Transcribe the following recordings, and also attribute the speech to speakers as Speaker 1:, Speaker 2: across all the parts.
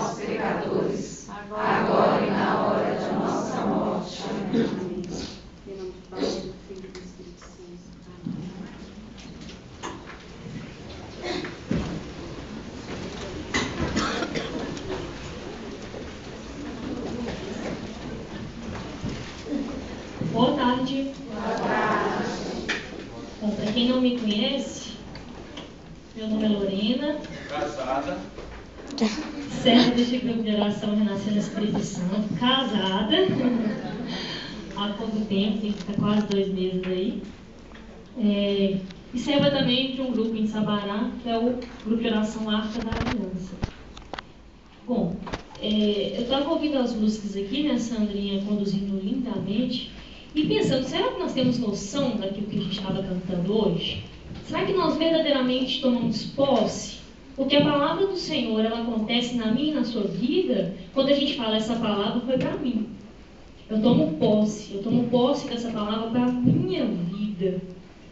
Speaker 1: nós, pecadores, agora e na hora da nossa morte. Amém.
Speaker 2: Em nome do Pai, do Filho e do Espírito Santo. Amém.
Speaker 3: Boa tarde.
Speaker 1: Boa tarde.
Speaker 3: Bom, para quem não me conhece, meu nome é Lorena.
Speaker 4: Casada.
Speaker 3: Serva deste grupo de oração Renascendo Espírito Santo. Casada. Há pouco tempo, está quase 2 meses aí. E serva também de um grupo em Sabará, que é o grupo de oração Arca da Aliança. Bom, eu estava ouvindo as músicas aqui, né, Sandrinha conduzindo lindamente, e pensando, será que nós temos noção daquilo que a gente estava cantando hoje? Será que nós verdadeiramente tomamos posse? Porque a palavra do Senhor, ela acontece na minha e na sua vida, quando a gente fala, essa palavra foi para mim. Eu tomo posse dessa palavra para a minha vida.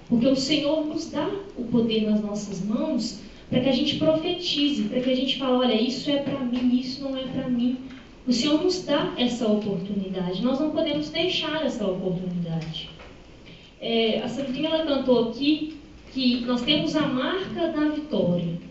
Speaker 3: Porque o Senhor nos dá o poder nas nossas mãos para que a gente profetize, para que a gente fale, olha, isso é para mim, isso não é para mim. O Senhor nos dá essa oportunidade, nós não podemos deixar essa oportunidade. A Sandrinha, ela cantou aqui que nós temos a marca da vitória.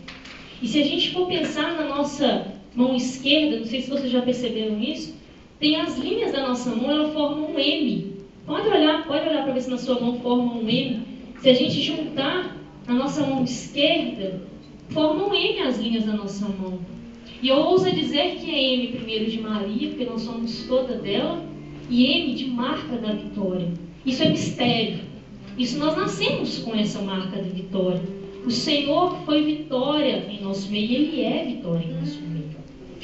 Speaker 3: E se a gente for pensar na nossa mão esquerda, não sei se vocês já perceberam isso, tem as linhas da nossa mão, elas formam um M. Pode olhar para ver se na sua mão forma um M. Se a gente juntar a nossa mão esquerda, formam M as linhas da nossa mão. E eu ouso dizer que é M primeiro de Maria, porque nós somos toda dela, e M de marca da vitória. Isso é mistério. Isso nós nascemos com essa marca da vitória. O Senhor foi vitória em nosso meio, e Ele é vitória em nosso meio.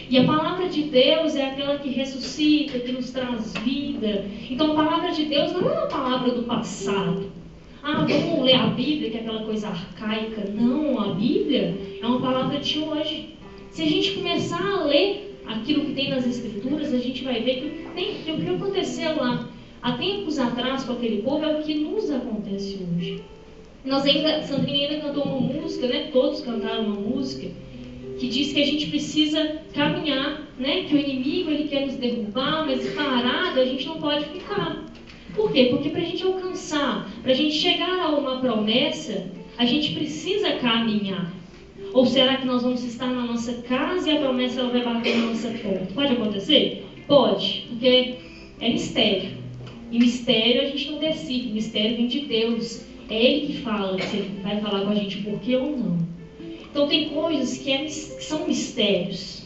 Speaker 3: E a palavra de Deus é aquela que ressuscita, que nos traz vida. Então a palavra de Deus não é uma palavra do passado. Vamos ler a Bíblia, que é aquela coisa arcaica. Não, a Bíblia é uma palavra de hoje. Se a gente começar a ler aquilo que tem nas Escrituras, a gente vai ver que o que aconteceu lá há tempos atrás com aquele povo é o que nos acontece hoje. Sandrinha ainda cantou uma música, né? Todos cantaram uma música que diz que a gente precisa caminhar, né? Que o inimigo ele quer nos derrubar, mas parado a gente não pode ficar. Por quê? Porque para a gente alcançar, para a gente chegar a uma promessa, a gente precisa caminhar. Ou será que nós vamos estar na nossa casa e a promessa ela vai bater na nossa porta? Pode acontecer? Pode, porque é mistério. E mistério a gente não decide, mistério vem de Deus. É Ele que fala, se Ele vai falar com a gente por quê ou não. Então tem coisas que são mistérios.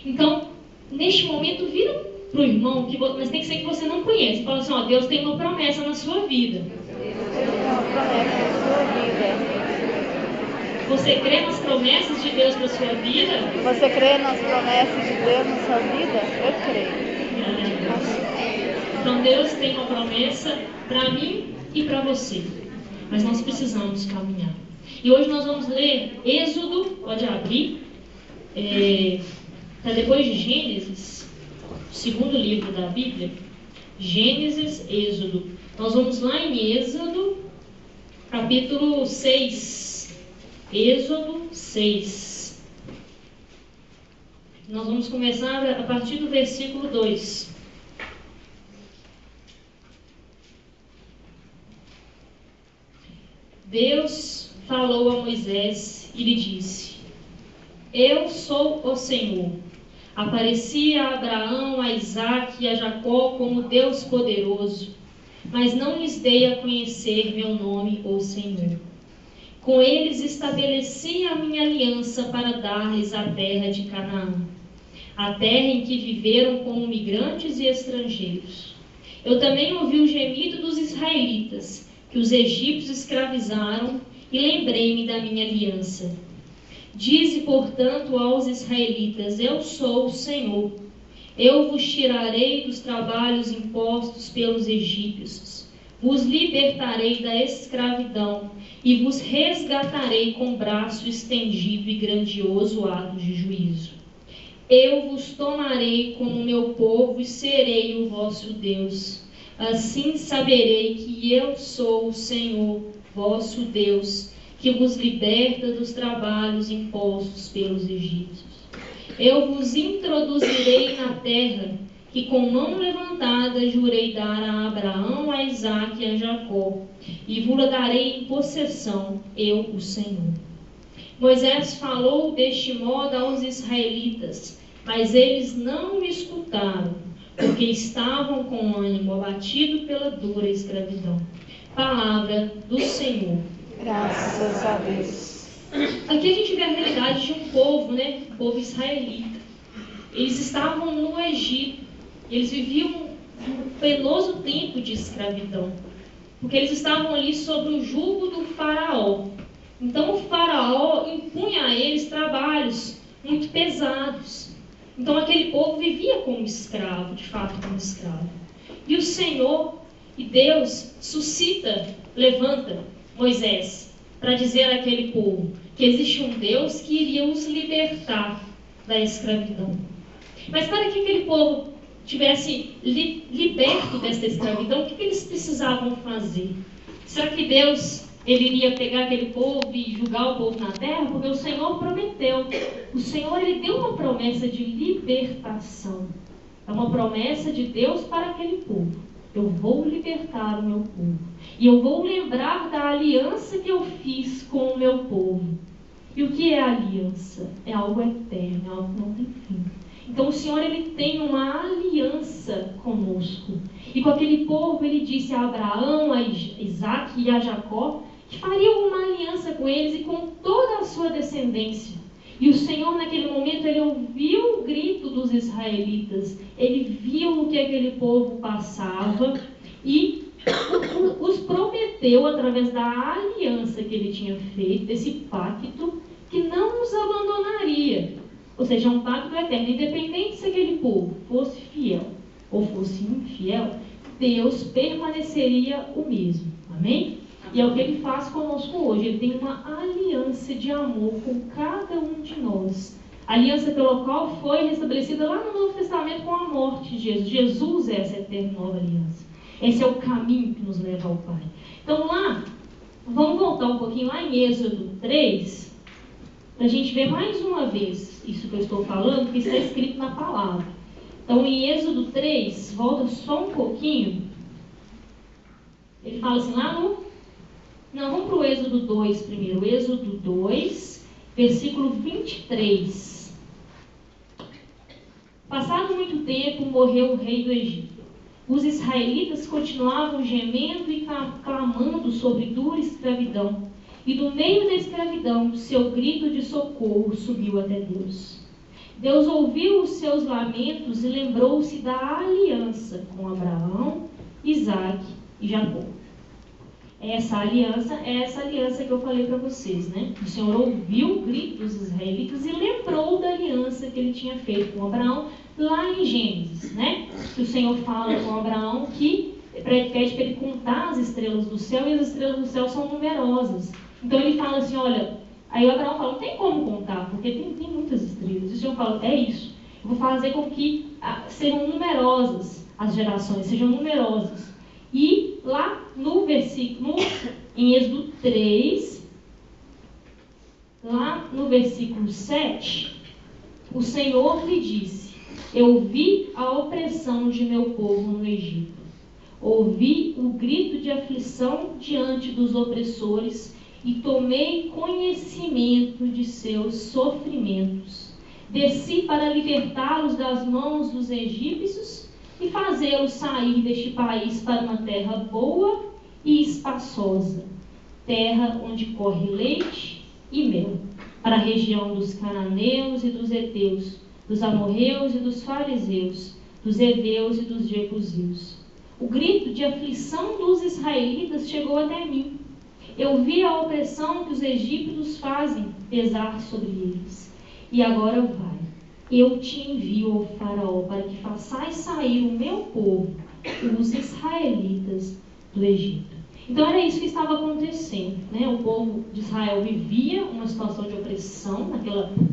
Speaker 3: Então, neste momento, vira para o irmão, mas tem que ser que você não conhece. Fala assim, Deus tem uma promessa na sua vida.
Speaker 2: Deus tem uma promessa na sua vida.
Speaker 3: Você crê nas promessas de Deus para a sua vida?
Speaker 2: Você crê nas promessas de Deus na sua vida? Eu creio.
Speaker 3: Então Deus tem uma promessa para mim e para você. Mas nós precisamos caminhar. E hoje nós vamos ler Êxodo, pode abrir. Está depois de Gênesis, o segundo livro da Bíblia. Gênesis, Êxodo. Nós vamos lá em Êxodo, capítulo 6. Êxodo 6. Nós vamos começar a partir do versículo 2. Deus falou a Moisés e lhe disse: Eu sou o Senhor. Apareci a Abraão, a Isaque e a Jacó como Deus poderoso, mas não lhes dei a conhecer meu nome, o Senhor. Com eles estabeleci a minha aliança para dar-lhes a terra de Canaã, a terra em que viveram como migrantes e estrangeiros. Eu também ouvi o gemido dos israelitas, que os egípcios escravizaram, e lembrei-me da minha aliança. Dize, portanto, aos israelitas: Eu sou o Senhor. Eu vos tirarei dos trabalhos impostos pelos egípcios, vos libertarei da escravidão e vos resgatarei com braço estendido e grandioso ato de juízo. Eu vos tomarei como meu povo e serei o vosso Deus. Assim saberei que eu sou o Senhor, vosso Deus, que vos liberta dos trabalhos impostos pelos egípcios. Eu vos introduzirei na terra que com mão levantada jurei dar a Abraão, a Isaque e a Jacó, e vos darei em possessão, eu, o Senhor. Moisés falou deste modo aos israelitas, mas eles não o escutaram, porque estavam com o ânimo abatido pela dura escravidão. Palavra do Senhor.
Speaker 2: Graças a Deus.
Speaker 3: Aqui a gente vê a realidade de um povo, né? O povo israelita. Eles estavam no Egito. Eles viviam um penoso tempo de escravidão, porque eles estavam ali sob o jugo do faraó. Então o faraó impunha a eles trabalhos muito pesados. Então aquele povo vivia como escravo, de fato como escravo. E o Senhor e Deus levanta Moisés para dizer àquele povo que existe um Deus que iria os libertar da escravidão. Mas para que aquele povo tivesse liberto dessa escravidão, o que eles precisavam fazer? Será que Deus ele iria pegar aquele povo e julgar o povo na terra? Porque o Senhor prometeu. O Senhor ele deu uma promessa de libertação. É uma promessa de Deus para aquele povo. Eu vou libertar o meu povo. E eu vou lembrar da aliança que eu fiz com o meu povo. E o que é a aliança? É algo eterno, é algo que não tem fim. Então o Senhor ele tem uma aliança conosco. E com aquele povo ele disse a Abraão, a Isaque e a Jacó que faria uma aliança com eles e com toda a sua descendência. E o Senhor naquele momento ele ouviu o grito dos israelitas. Ele viu o que aquele povo passava e os prometeu através da aliança que ele tinha feito, desse pacto, que não os abandonaria. Ou seja, um pacto eterno. Independente se aquele povo fosse fiel ou fosse infiel, Deus permaneceria o mesmo. Amém? E é o que ele faz conosco hoje. Ele tem uma aliança de amor com cada um de nós. A aliança pela qual foi restabelecida lá no Novo Testamento com a morte de Jesus. Jesus é essa eterna nova aliança. Esse é o caminho que nos leva ao Pai. Então lá, vamos voltar um pouquinho lá em Êxodo 3, para a gente ver mais uma vez isso que eu estou falando, que está escrito na palavra. Então em Êxodo 3, volta só um pouquinho. Ele fala assim lá no... Não, vamos para o Êxodo 2 primeiro. Êxodo 2, versículo 23. Passado muito tempo, morreu o rei do Egito. Os israelitas continuavam gemendo e clamando sobre dura escravidão. E do meio da escravidão, seu grito de socorro subiu até Deus. Deus ouviu os seus lamentos e lembrou-se da aliança com Abraão, Isaque e Jacó. Essa aliança é essa aliança que eu falei para vocês, né? O Senhor ouviu o grito dos israelitas e lembrou da aliança que ele tinha feito com Abraão lá em Gênesis, né? Que o Senhor fala com Abraão que pede para ele contar as estrelas do céu, e as estrelas do céu são numerosas. Então ele fala assim, olha, aí Abraão fala, não tem como contar, porque tem muitas estrelas. E o Senhor fala, é isso, eu vou fazer com que sejam numerosas as gerações, sejam numerosas. E lá no versículo, em Êxodo 3, lá no versículo 7, o Senhor lhe disse, eu vi a opressão de meu povo no Egito, ouvi o grito de aflição diante dos opressores e tomei conhecimento de seus sofrimentos. Desci para libertá-los das mãos dos egípcios e fazê-los sair deste país para uma terra boa e espaçosa, terra onde corre leite e mel, para a região dos cananeus e dos heteus, dos amorreus e dos fariseus, dos heveus e dos jebuseus. O grito de aflição dos israelitas chegou até mim. Eu vi a opressão que os egípcios fazem pesar sobre eles. E agora vai. Eu te envio ao faraó para que façais sair o meu povo, os israelitas, do Egito. Então era isso que estava acontecendo, né? O povo de Israel vivia uma situação de opressão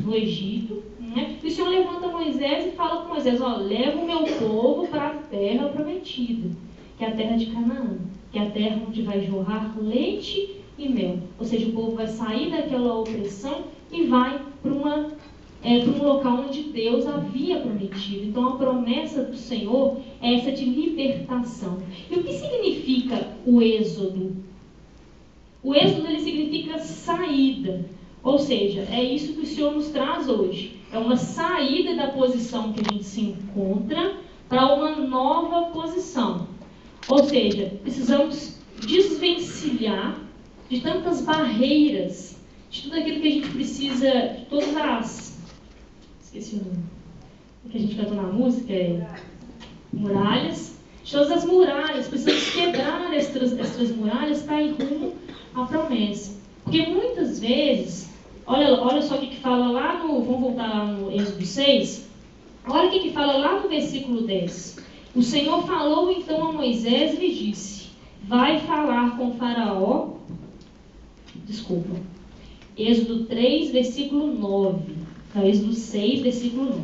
Speaker 3: no Egito, né? E o Senhor levanta Moisés e fala com Moisés, ó, leva o meu povo para a terra prometida, que é a terra de Canaã, que é a terra onde vai jorrar leite e mel. Ou seja, o povo vai sair daquela opressão e vai para uma para um local onde Deus havia prometido. Então a promessa do Senhor é essa de libertação. E o que significa o êxodo? O êxodo ele significa saída. Ou seja, é isso que o Senhor nos traz hoje. É uma saída da posição que a gente se encontra para uma nova posição. Ou seja, precisamos desvencilhar de tantas barreiras, de tudo aquilo que a gente precisa, de todas as... Esqueci o nome. O que a gente cantou na música é muralhas. De todas as muralhas, precisamos quebrar estas muralhas para ir rumo à promessa. Porque muitas vezes, olha só o que fala lá no... Vamos voltar lá no Êxodo 6. Olha o que fala lá no versículo 10. O Senhor falou então a Moisés e lhe disse: vai falar com Faraó. Desculpa. Êxodo 3, versículo 9. Não, Êxodo 6, versículo 9.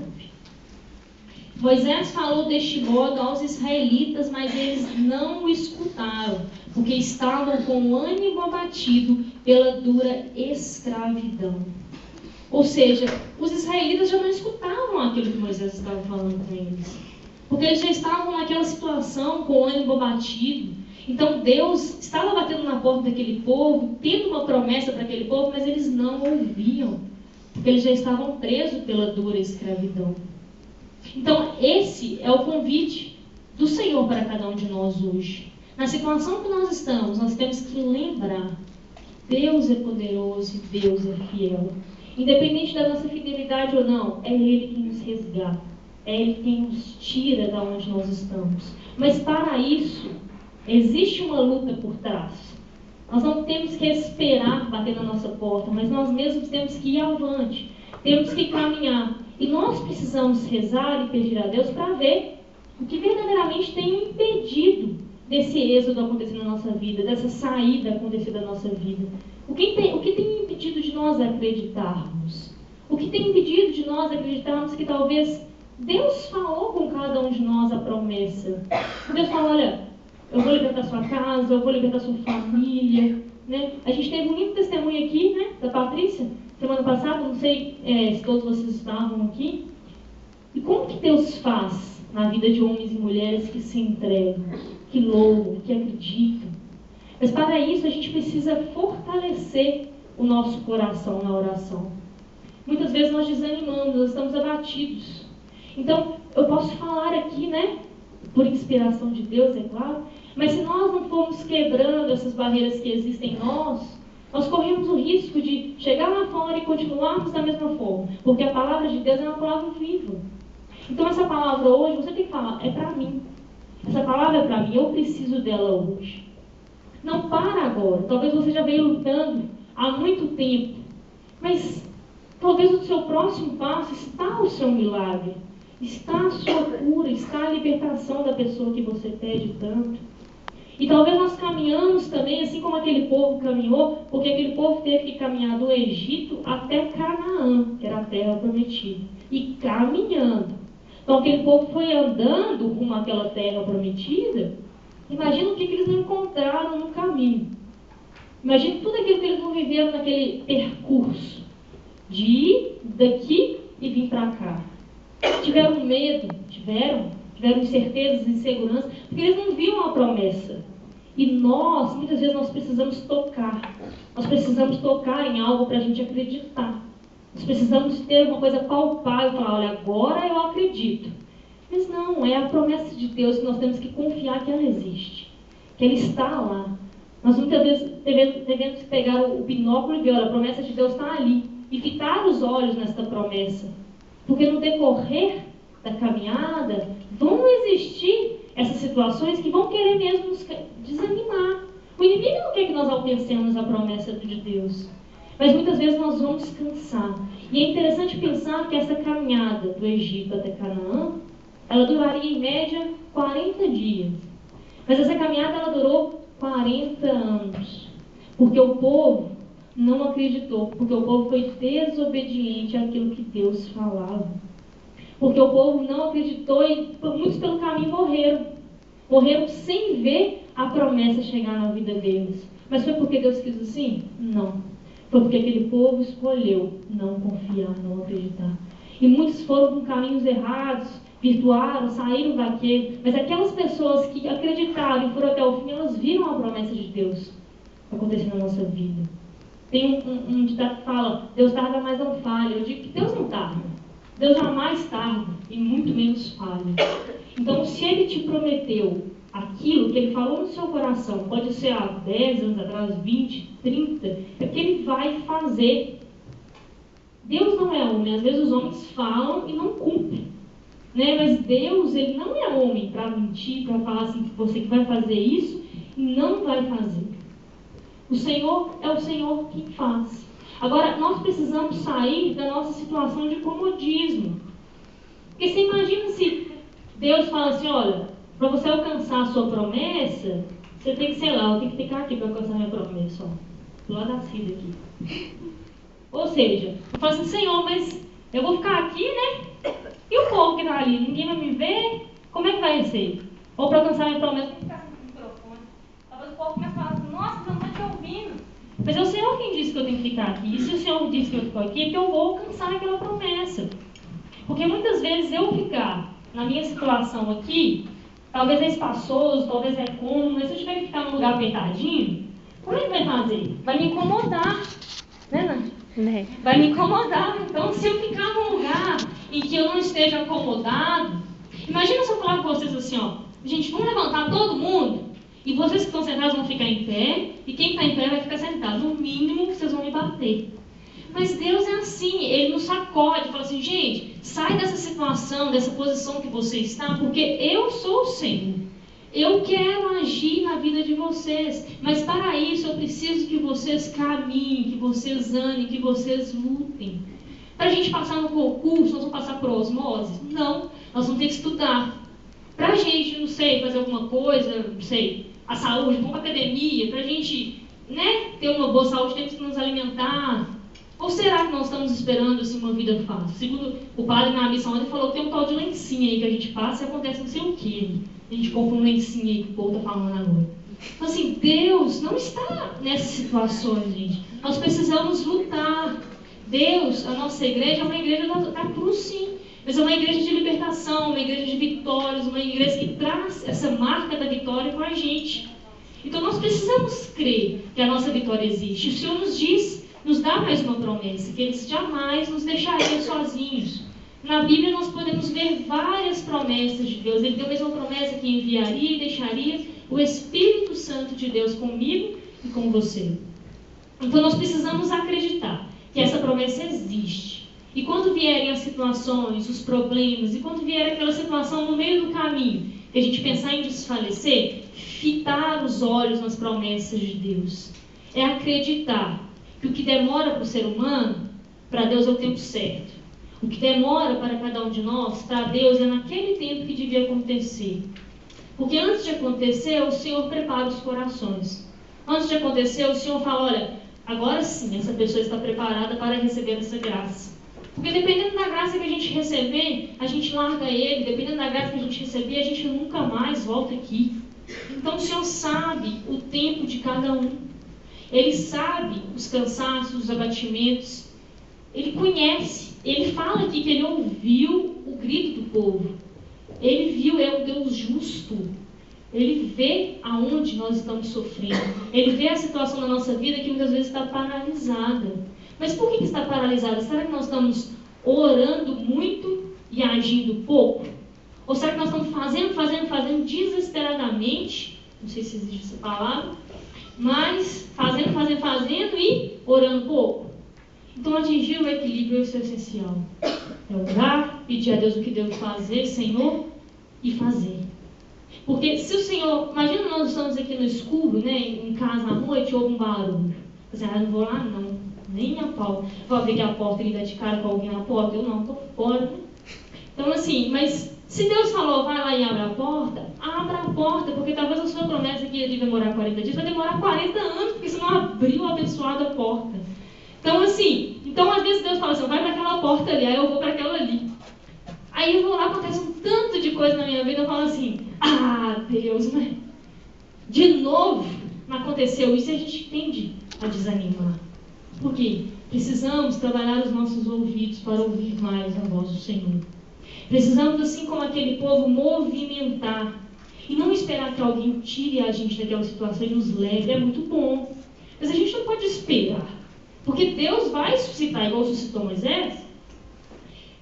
Speaker 3: Moisés falou deste modo aos israelitas, mas eles não o escutaram, porque estavam com o ânimo abatido pela dura escravidão. Ou seja, os israelitas já não escutavam aquilo que Moisés estava falando com eles, porque eles já estavam naquela situação com o ânimo abatido. Então Deus estava batendo na porta daquele povo, tendo uma promessa para aquele povo, mas eles não ouviam, porque eles já estavam presos pela dura escravidão. Então esse é o convite do Senhor para cada um de nós hoje. Na situação que nós estamos, nós temos que lembrar: Deus é poderoso e Deus é fiel. Independente da nossa fidelidade ou não, é Ele quem nos resgata, é Ele quem nos tira da onde nós estamos. Mas para isso, existe uma luta por trás. Nós não temos que esperar bater na nossa porta, mas nós mesmos temos que ir avante, temos que caminhar. E nós precisamos rezar e pedir a Deus para ver o que verdadeiramente tem impedido desse êxodo acontecer na nossa vida, dessa saída acontecer da nossa vida. O que tem impedido de nós acreditarmos? O que tem impedido de nós acreditarmos que talvez Deus falou com cada um de nós a promessa? Deus falou: olha, eu vou libertar sua casa, eu vou libertar sua família. Né? A gente teve um lindo testemunho aqui, né, da Patrícia, semana passada, não sei se todos vocês estavam aqui. E como que Deus faz na vida de homens e mulheres que se entregam, que louvam, que acreditam? Mas para isso a gente precisa fortalecer o nosso coração na oração. Muitas vezes nós desanimamos, nós estamos abatidos. Então, eu posso falar aqui, né, por inspiração de Deus, é claro, mas se nós não formos quebrando essas barreiras que existem em nós, nós corremos o risco de chegar lá fora e continuarmos da mesma forma, porque a palavra de Deus é uma palavra viva. Então essa palavra hoje, você tem que falar: é para mim. Essa palavra é para mim, eu preciso dela hoje. Não para agora. Talvez você já venha lutando há muito tempo, mas talvez o seu próximo passo está o seu milagre, está a sua cura, está a libertação da pessoa que você pede tanto. E talvez nós caminhamos também, assim como aquele povo caminhou, porque aquele povo teve que caminhar do Egito até Canaã, que era a terra prometida, e caminhando. Então aquele povo foi andando rumo àquela terra prometida. Imagina o que eles não encontraram no caminho. Imagina tudo aquilo que eles não viveram naquele percurso de ir daqui e vir para cá. Tiveram medo, tiveram incertezas, inseguranças, porque eles não viam a promessa. E nós, muitas vezes, nós precisamos tocar. Nós precisamos tocar em algo para a gente acreditar. Nós precisamos ter uma coisa palpável e falar: olha, agora eu acredito. Mas não, é a promessa de Deus que nós temos que confiar que ela existe, que ela está lá. Nós muitas vezes devemos pegar o binóculo e ver: olha, a promessa de Deus está ali, e fitar os olhos nesta promessa. Porque no decorrer da caminhada vão existir essas situações que vão querer mesmo nos desanimar. O inimigo não quer que nós alcancemos a promessa de Deus, mas muitas vezes nós vamos cansar. E é interessante pensar que essa caminhada do Egito até Canaã, ela duraria em média 40 dias. Mas essa caminhada ela durou 40 anos, porque o povo não acreditou, porque o povo foi desobediente àquilo que Deus falava. Porque o povo não acreditou e muitos pelo caminho morreram. Morreram sem ver a promessa chegar na vida deles. Mas foi porque Deus quis assim? Não. foi porque aquele povo escolheu não confiar, não acreditar. E muitos foram por caminhos errados, virtuaram, saíram daquele. Mas aquelas pessoas que acreditaram e foram até o fim, elas viram a promessa de Deus acontecer na nossa vida. Tem um ditado que fala, Deus tarda, mas não falha. Eu digo que Deus não tarda. Deus jamais tarda e muito menos falha. Então, se Ele te prometeu aquilo que Ele falou no seu coração, pode ser há 10 anos atrás, 20, 30, é porque Ele vai fazer. Deus não é homem. Às vezes os homens falam e não cumprem. Né? Mas Deus, Ele não é homem para mentir, para falar assim, que você que vai fazer isso e não vai fazer. O Senhor é o Senhor quem faz. Agora, nós precisamos sair da nossa situação de comodismo. Porque você imagina se Deus fala assim, olha, para você alcançar a sua promessa, você tem que, sei lá, eu tenho que ficar aqui para alcançar a minha promessa, ó. Do lado da Cida aqui. Ou seja, eu falo assim, Senhor, mas eu vou ficar aqui, né? E o povo que está ali, ninguém vai me ver? Como é que vai ser? Ou para alcançar a minha promessa, eu tenho que ficar sem microfone. Talvez o povo comece a falar assim, nossa, eu não estou te ouvindo. Mas é o Senhor quem disse que eu tenho que ficar aqui. E se o Senhor disse que eu fico aqui, é que eu vou alcançar aquela promessa. Porque muitas vezes eu ficar na minha situação aqui, talvez é espaçoso, talvez é cômodo, mas se eu tiver que ficar num lugar apertadinho, como é que vai fazer? Vai me incomodar. Né, Nath? Vai me incomodar. Então, se eu ficar num lugar em que eu não esteja acomodado, imagina se eu falar com vocês assim, ó, gente, vamos levantar todo mundo, e vocês que estão sentados vão ficar em pé, e quem está em pé vai ficar sentado. No mínimo, vocês vão me bater. Mas Deus é assim, Ele nos sacode, fala assim, gente, sai dessa situação, dessa posição que você está, porque eu sou o Senhor. Eu quero agir na vida de vocês, mas para isso eu preciso que vocês caminhem, que vocês andem, que vocês lutem. Para a gente passar no concurso, nós vamos passar por osmose? Não, nós vamos ter que estudar. Para a gente, não sei, fazer alguma coisa, não sei, a saúde, vamos para a academia, para a gente, né, ter uma boa saúde, temos que nos alimentar. Ou será que nós estamos esperando assim, uma vida fácil? Segundo o padre na missa ontem falou que tem um tal de lencinho aí que a gente passa e acontece não sei o quê. A gente compra um lencinho aí que o povo está falando agora. Então assim, Deus não está nessas situações, gente. Nós precisamos lutar. Deus, a nossa igreja é uma igreja da cruz, sim. Mas é uma igreja de libertação, uma igreja de vitórias, uma igreja que traz essa marca da vitória com a gente. Então nós precisamos crer que a nossa vitória existe. O Senhor nos diz, nos dá mais uma promessa, que Ele jamais nos deixaria sozinhos. Na Bíblia nós podemos ver várias promessas de Deus. Ele deu a mesma promessa que enviaria e deixaria o Espírito Santo de Deus comigo e com você. Então nós precisamos acreditar que essa promessa existe. E quando vierem as situações, os problemas, e quando vier aquela situação no meio do caminho, que a gente pensar em desfalecer, fitar os olhos nas promessas de Deus. É acreditar que o que demora para o ser humano, para Deus é o tempo certo. O que demora para cada um de nós, para Deus, é naquele tempo que devia acontecer. Porque antes de acontecer, o Senhor prepara os corações. Antes de acontecer, o Senhor fala, olha, agora sim, essa pessoa está preparada para receber essa graça. Porque dependendo da graça que a gente receber, a gente larga Ele. Dependendo da graça que a gente receber, a gente nunca mais volta aqui. Então o Senhor sabe o tempo de cada um. Ele sabe os cansaços, os abatimentos. Ele conhece. Ele fala aqui que Ele ouviu o grito do povo. Ele viu, é um Deus justo. Ele vê aonde nós estamos sofrendo. Ele vê a situação da nossa vida que muitas vezes está paralisada. Mas por que está paralisada? Será que nós estamos orando muito e agindo pouco? Ou será que nós estamos fazendo desesperadamente? Não sei se existe essa palavra. Mas fazendo e orando pouco. Então atingir o equilíbrio é essencial. É orar, pedir a Deus o que Deus fazer, Senhor, e fazer. Porque se o Senhor, imagina nós estamos aqui no escuro, né, em casa à noite, ouve um barulho. Você não vou lá não, nem a pau. Vou abrir a porta e dar de cara com alguém na porta? Eu não, estou fora. Né? Então assim, mas se Deus falou, vai lá e abre a porta, abra a porta, porque talvez a sua promessa que ia demorar 40 dias, vai demorar 40 anos, porque você não abriu a abençoada porta. Então assim, às vezes Deus fala assim, vai para aquela porta ali, aí eu vou para aquela ali. Aí eu vou lá, acontece um tanto de coisa na minha vida, eu falo assim, Deus, né? De novo não aconteceu isso e a gente tende a desanimar. Por quê? Precisamos trabalhar os nossos ouvidos para ouvir mais a voz do Senhor. Precisamos, assim como aquele povo, movimentar. E não esperar que alguém tire a gente daquela situação e nos leve. É muito bom. Mas a gente não pode esperar. Porque Deus vai suscitar, igual suscitou Moisés.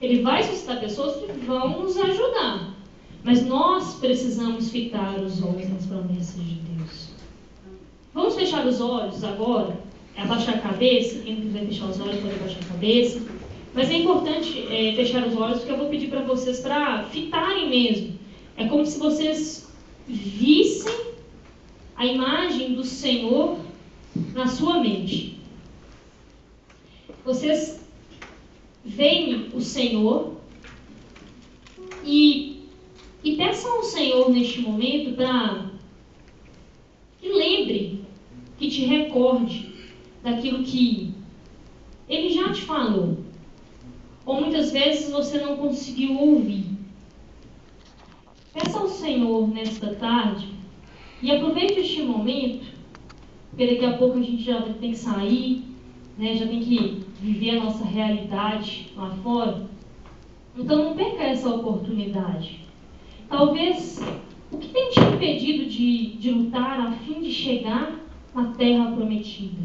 Speaker 3: Ele vai suscitar pessoas que vão nos ajudar. Mas nós precisamos fitar os olhos nas promessas de Deus. Vamos fechar os olhos agora? Abaixar a cabeça. Quem quiser fechar os olhos pode abaixar a cabeça. Mas é importante fechar os olhos, porque eu vou pedir para vocês para fitarem mesmo. É como se vocês vissem a imagem do Senhor na sua mente. Vocês veem o Senhor e peçam ao Senhor neste momento para que lembre, que te recorde daquilo que Ele já te falou. Ou muitas vezes você não conseguiu ouvir. Peça ao Senhor nesta tarde e aproveite este momento, porque daqui a pouco a gente já tem que sair, né? Já tem que viver a nossa realidade lá fora. Então não perca essa oportunidade. Talvez o que tem te impedido de lutar a fim de chegar na terra prometida?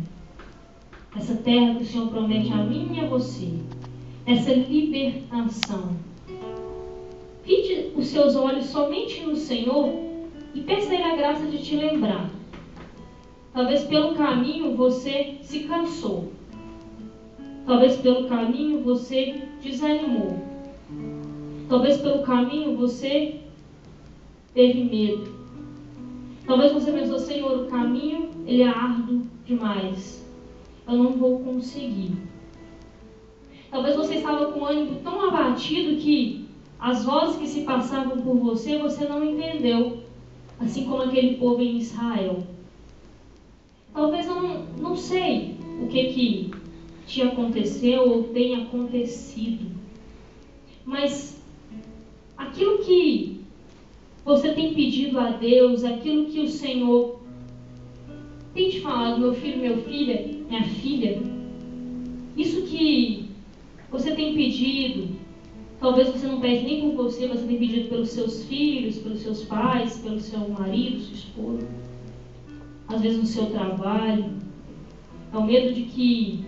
Speaker 3: Essa terra que o Senhor promete a mim e a você. Essa libertação. Fite os seus olhos somente no Senhor e peça a Ele a graça de te lembrar. Talvez pelo caminho você se cansou. Talvez pelo caminho você desanimou. Talvez pelo caminho você teve medo. Talvez você pensou, Senhor, o caminho ele é árduo demais. Eu não vou conseguir. Talvez você estava com o ânimo tão abatido que as vozes que se passavam por você não entendeu. Assim como aquele povo em Israel. Talvez eu não sei o que te aconteceu ou tem acontecido. Mas aquilo que você tem pedido a Deus, aquilo que o Senhor tem te falado, meu filho, minha filha, isso que você tem pedido, talvez você não pede nem por você, mas você tem pedido pelos seus filhos, pelos seus pais, pelo seu marido, sua esposa, às vezes no seu trabalho. É o medo de que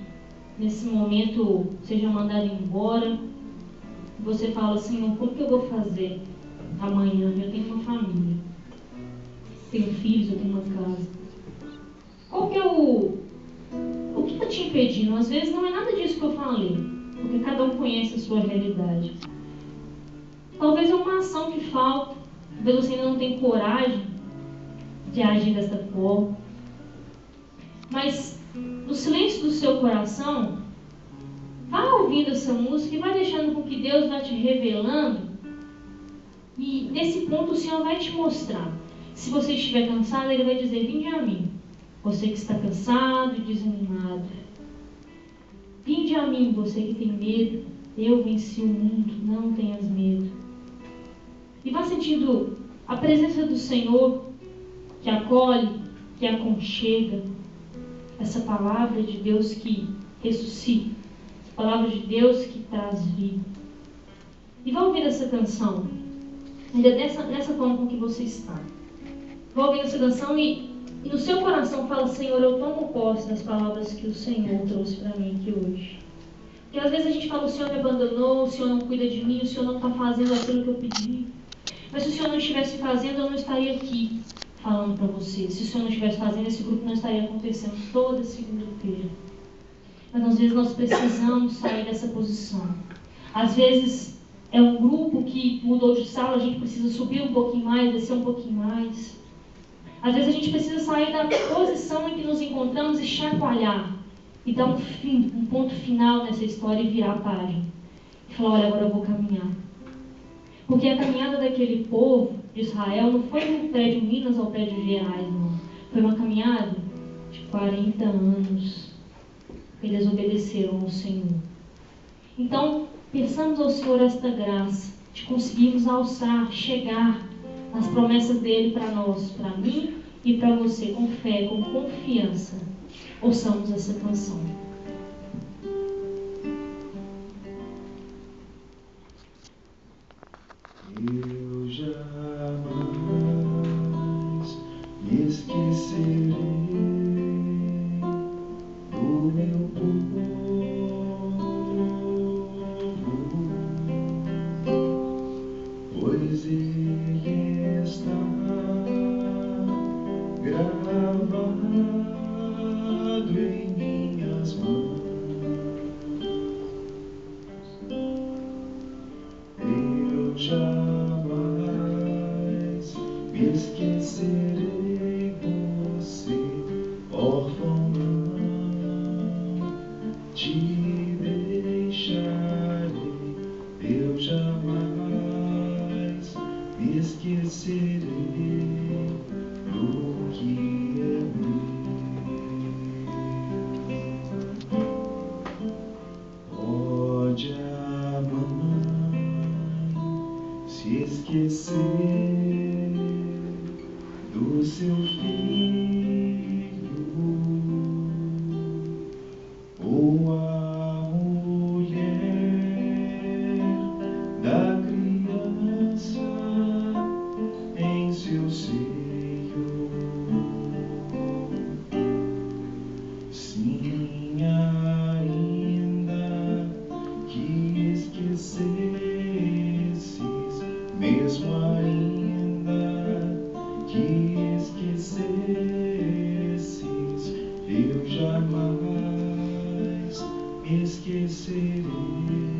Speaker 3: nesse momento seja mandado embora. Você fala assim, como que eu vou fazer amanhã? Eu tenho uma família, tenho filhos, eu tenho uma casa. Qual que é o que está te impedindo? Às vezes não é nada disso que eu falei, porque cada um conhece a sua realidade. Talvez é uma ação que falta, talvez você ainda não tenha coragem de agir dessa forma. Mas no silêncio do seu coração, vá ouvindo essa música e vai deixando com que Deus vá te revelando. E nesse ponto o Senhor vai te mostrar. Se você estiver cansado, Ele vai dizer, vinde a mim. Você que está cansado e desanimado. Vinde a mim, você que tem medo. Eu venci o mundo, não tenhas medo. E vá sentindo a presença do Senhor que acolhe, que aconchega. Essa palavra de Deus que ressuscita. Essa palavra de Deus que traz vida. E vá ouvir essa canção. Ainda nessa forma com que você está. Vá ouvir essa canção e no seu coração fala, Senhor, eu tomo posse das palavras que o Senhor trouxe para mim aqui hoje. Porque às vezes a gente fala, o Senhor me abandonou, o Senhor não cuida de mim, o Senhor não está fazendo aquilo que eu pedi. Mas se o Senhor não estivesse fazendo, eu não estaria aqui falando para você. Se o Senhor não estivesse fazendo, esse grupo não estaria acontecendo toda segunda-feira. Mas às vezes nós precisamos sair dessa posição. Às vezes é um grupo que mudou de sala, a gente precisa subir um pouquinho mais, descer um pouquinho mais. Às vezes a gente precisa sair da posição em que nos encontramos e chacoalhar. E dar um ponto final nessa história e virar a página. E falar, olha, agora eu vou caminhar. Porque a caminhada daquele povo de Israel não foi do prédio Minas ao prédio Gerais, não. Foi uma caminhada de 40 anos. Eles obedeceram ao Senhor. Então, peçamos ao Senhor esta graça de conseguirmos alçar, chegar nas promessas dele para nós, para mim e para você, com fé, com confiança. Ouçamos essa canção.
Speaker 4: Eu jamais me esquecerei do meu povo, pois ele está gravado em minhas mãos. Eu jamais me esquecerei você, órfão, não te deixarei. Eu jamais me esquecerei do que é meu. Pode a mãe se esquecer do seu filho, ou a mulher da criança em seu seio. Sim, ainda que esquecesses, mesmo ainda que esquecesses, eu jamais me esquecerei